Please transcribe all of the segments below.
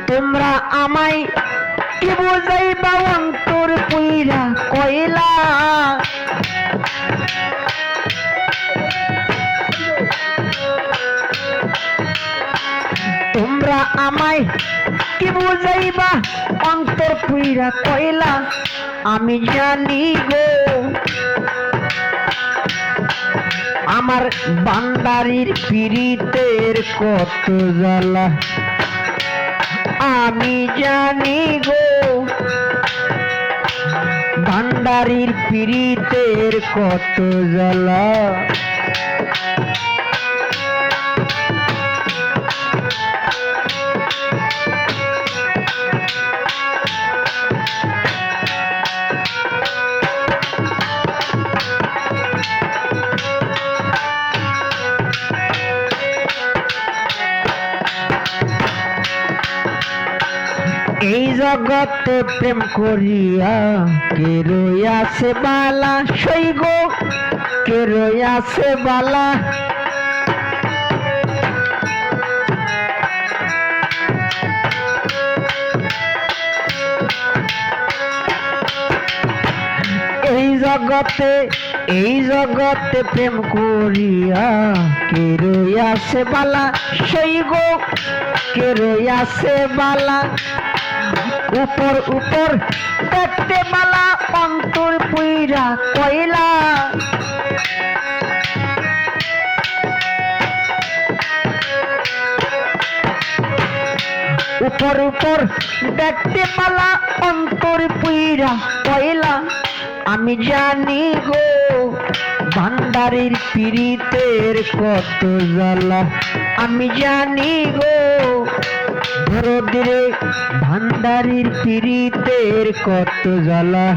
তোমরা আমায় কি বুঝাইবা অন্তর পুইরা কইলা তোমরা আমায় কি বুঝাইবা অন্তর পুইরা কইলা আমি জানি গো আমার বান্দারির পীড়িতের কত জ্বালা আমি জানি গো ভান্ডারির পীড়িতের কত জ্বালা এই জগতে প্রেম করিয়া কে রইয়াছে বালা সই গো কে রইয়াছে বালা এই জগতে প্রেম করিয়া কে রইয়াছে বালা সই গো কে রইয়াছে বালা উপর উপর দেখতে বালা অন্তর পুইরা কইলা উপর উপর দেখতে বালা অন্তর পুইরা কইলা আমি জানি গো ভান্ডারির পীড়িতের কত জ্বালা আমি জানি গো ধরদিরে ভান্ডারির পীড়িতের কত জ্বালা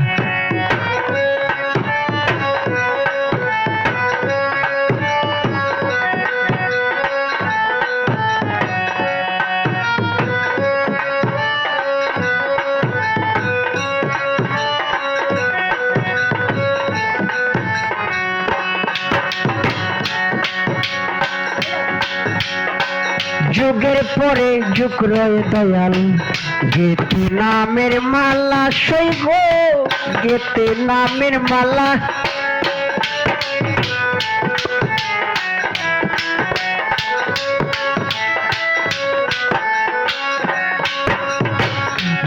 যুগের পরে যুগ রয়ে দয়াল গেতে নামের মালা সই গো গেতে নামের মালা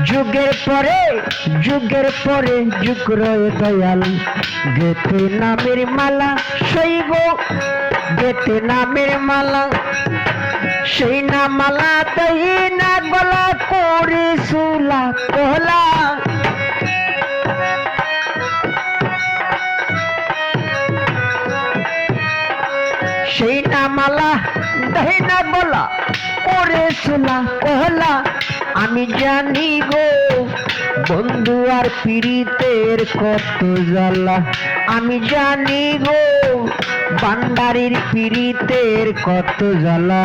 যুগের পরে যুগ রয়ে দয়াল গেতে নামের মালা সই গো গেতে নামের মালা সেই না মালা তাই না গলা করে সুলা কোলা সেই না মালা তাই না গলা করে সুলা কোলা আমি জানি গো বন্ধু আর পীড়িতের কত জ্বালা আমি জানি গো ভান্ডারির পীড়িতের কত জ্বালা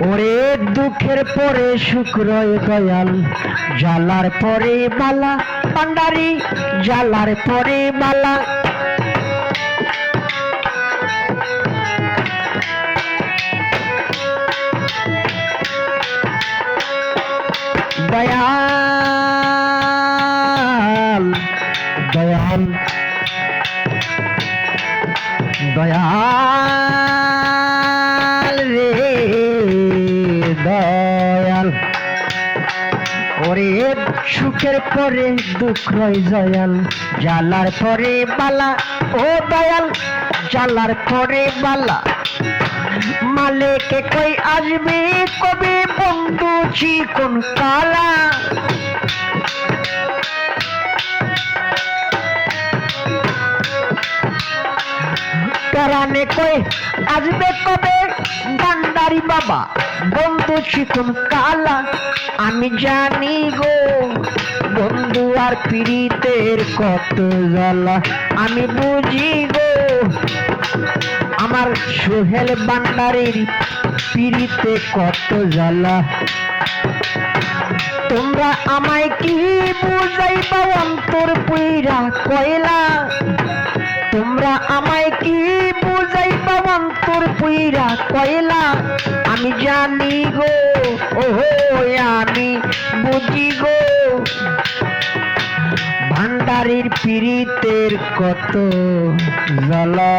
ওরে দুঃখের পরে সুখ রয় দয়াল জ্বালার পরে বালা ভান্ডারি জ্বালার পরে বালা দয়াল দয়াল দয়াল রে দয়াল ওরে সুখের পরে দুঃখ রয় দয়াল জ্বালার পরে বালা ও দয়াল জ্বালার পরে বালা মালিকে কই আসবে কবে বন্ধু চিকন কালা পরাণে কই আসবে কবে ভান্ডারি বাবা বন্ধু চিকন কালা আমি জানি গো বন্ধু আর পীড়িতের কত জ্বালা আমি বুঝি গো আমার সোহেল ভান্ডারীর পিড়িতে কত জ্বালা। তোমরা আমায় কি বুঝাইবা অন্তর পুইরা কয়লা, তোমরা আমায় কি বুঝাইবা অন্তর পুইরা কয়লা। আমি জানি গো, ওহো আমি বুঝি গো, ভান্ডারীর পিড়িতের কত জ্বালা।